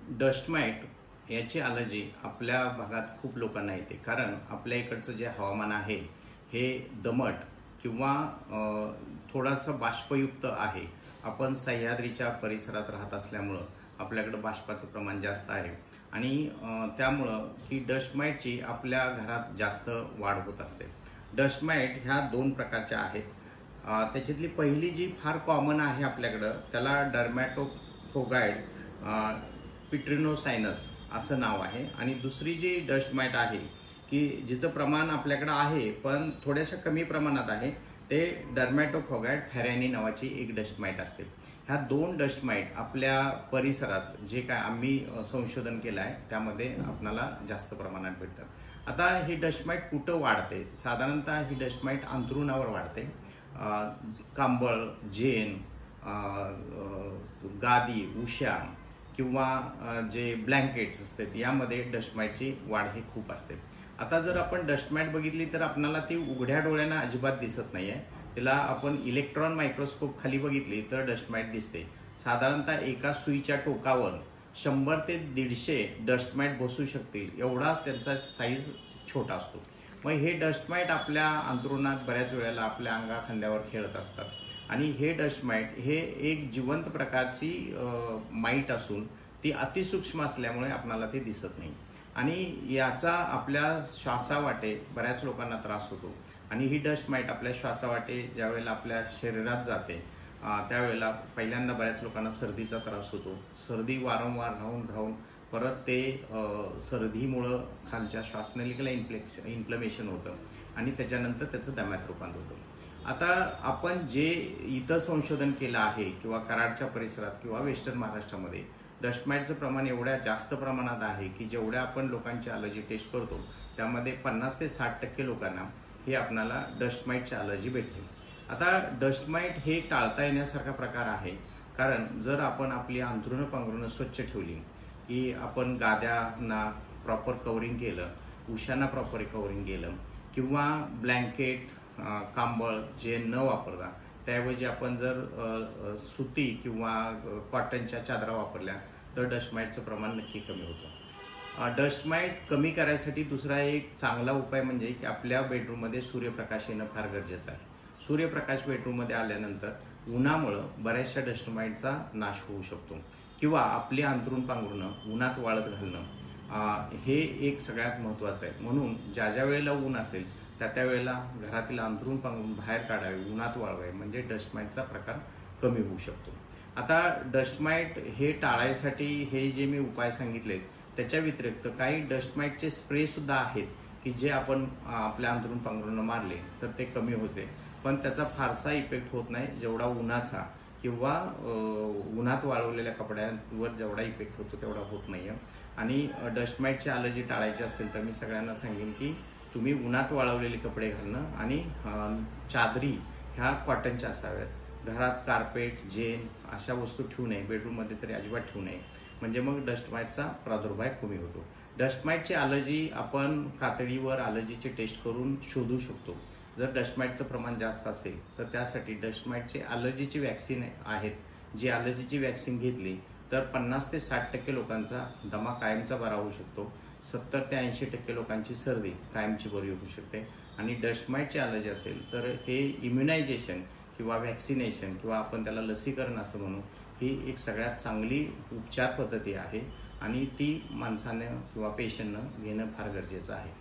Dust might याची allergy आपल्या भागात खूप लोकांना येते, कारण आपल्या इकडचं जे हवामान आहे हे दमट किंवा थोडंसं बाष्पयुक्त आहे. आपण सह्याद्रीच्या परिसरात राहत असल्यामुळं आपल्याकडं बाष्पाचं प्रमाण जास्त आहे आणि त्यामुळं ही डस्ट माइटची आपल्या घरात जास्त वाढ होत असते. डस्ट माइट ह्या दोन प्रकारच्या आहेत. त्याच्यातली पहिली जी फार कॉमन आहे आपल्याकडं, त्याला डर्मॅटोफोगाइड पिट्रिनोसायनस असं नाव आहे. आणि दुसरी जी डस्ट माइट आहे की जिचं प्रमाण आपल्याकडं आहे पण थोड्याशा कमी प्रमाणात आहे, ते डर्मॅटोफोगाइड फॅरॅनी नावाची एक डस्ट माइट असते. ह्या दोन डस्ट माइट आपल्या परिसरात जे काय आम्ही संशोधन केलं आहे त्यामध्ये आपल्याला जास्त प्रमाणात भेटतात. आता ही डस्ट माइट कुठं वाढते? साधारणतः ही डस्ट माइट अंथरुणावर वाढते. कंबळ, जेन, गादी, उशा किंवा जे ब्लँकेट्स असतात यामध्ये डस्ट माइटची वाढ ही खूप असते. आता जर आपण डस्ट माइट बघितली तर आपल्याला ती उघड्या डोळ्यांना अजिबात दिसत नाहीये. तिला आपण इलेक्ट्रॉन मायक्रोस्कोप खाली बघितली तर डस्ट माइट दिसते. साधारणतः एका सुईच्या टोकावर 100 ते 150 डस्ट माइट बसू शकतील, एवढा त्यांचा साईज छोटा असतो. मग हे डस्ट माइट आपल्या अंथरुणात बऱ्याच वेळेला आपल्या अंगाखांद्यावर खेळत असतात आणि हे डस्ट माइट हे एक जिवंत प्रकारची माइट असून ती अतिसूक्ष्म असल्यामुळे आपल्याला ते दिसत नाही आणि याचा आपल्या श्वासावाटे बऱ्याच लोकांना त्रास होतो. आणि ही डस्ट माइट आपल्या श्वासावाटे ज्या वेळेला आपल्या शरीरात जाते त्यावेळेला पहिल्यांदा बऱ्याच लोकांना सर्दीचा त्रास होतो. सर्दी वारंवार राहून परत ते सर्दीमुळं खालच्या श्वासनलिकेला इन्फ्लमेशन होतं आणि त्याच्यानंतर त्याचं दम्यात रूपांतर होतं. आता आपण जे इथं संशोधन केलं आहे किंवा कराडच्या परिसरात किंवा वेस्टर्न महाराष्ट्रामध्ये डस्ट माइटचं प्रमाण एवढ्या जास्त प्रमाणात आहे की जेवढ्या आपण लोकांची ॲलर्जी टेस्ट करतो त्यामध्ये 50 ते 60% लोकांना हे आपल्याला डस्ट माइटची ॲलर्जी भेटते. आता डस्ट माइट हे टाळता येण्यासारखा प्रकार आहे, कारण जर आपण आपली अंथरुणं पांघरुणं स्वच्छ ठेवली की आपण गाद्यांना प्रॉपर कव्हरिंग केलं, उशांना प्रॉपर कव्हरिंग केलं किंवा ब्लँकेट, कंबळ जे न वापरता त्याऐवजी आपण जर सुती किंवा कॉटनच्या चादरा वापरल्या तर डस्ट माइटचं प्रमाण नक्की कमी होतं. डस्ट माइट कमी करायसाठी दुसरा एक चांगला उपाय म्हणजे की आपल्या बेडरूममध्ये सूर्यप्रकाश येणं फार गरजेचं आहे. सूर्यप्रकाश बेडरूममध्ये आल्यानंतर उन्हामुळं बऱ्याचशा डस्ट माइटचा नाश होऊ शकतो. किंवा आपली अंथरूण पांघरुणं उन्हात वाळत घालणं हे एक सगळ्यात महत्त्वाचं आहे. म्हणून ज्या वेळेला ऊन असेल त्या वेळेला घरातील अंथरूण पांघरुण बाहेर काढावे, उन्हात वाळवावे, म्हणजे डस्ट माइटचा प्रकार कमी होऊ शकतो. आता डस्ट माइट हे टाळायसाठी हे जे मी उपाय सांगितलेत त्याच्या व्यतिरिक्त काही डस्ट माइटचे स्प्रे सुद्धा आहेत की जे आपण आपल्या अंथरूण पांघरुणं मारले तर ते कमी होते, पण त्याचा फारसा इफेक्ट होत नाही जेवढा उन्हाचा किंवा उन्हात वाळवलेल्या कपड्यांवर जेवढा इफेक्ट होतो तेवढा होत नाही. आणि डस्ट माइटची ॲलर्जी टाळायची असेल तर मी सगळ्यांना सांगेन की तुम्ही उन्हात वाळवलेले कपडे घालणं आणि चादरी ह्या कॉटनच्या असाव्यात. घरात कार्पेट, जेन अशा वस्तू ठेवू नये, बेडरूममध्ये तरी अजिबात ठेवू नये, म्हणजे मग डस्ट माइटचा प्रादुर्भाव कमी होतो. डस्ट माइटची ॲलर्जी आपण कातडीवर ॲलर्जीची टेस्ट करून शोधू शकतो. जर डस्ट माइटचं प्रमाण जास्त असेल तर त्यासाठी डस्ट माइटची ॲलर्जीची वॅक्सिन आहेत, जी ॲलर्जीची वॅक्सिन घेतली तर 50 ते 60% लोकांचा दमा कायमचा बरा होऊ शकतो. 70 ते 80% लोकांची सर्दी कायमची बरी होऊ शकते. आणि डस्ट माइटची ॲलर्जी असेल तर हे इम्युनायझेशन किंवा वॅक्सिनेशन किंवा आपण त्याला लसीकरण असं म्हणू, ही एक सगळ्यात चांगली उपचार पद्धती आहे आणि ती माणसानं किंवा पेशंटनं घेणं फार गरजेचं आहे.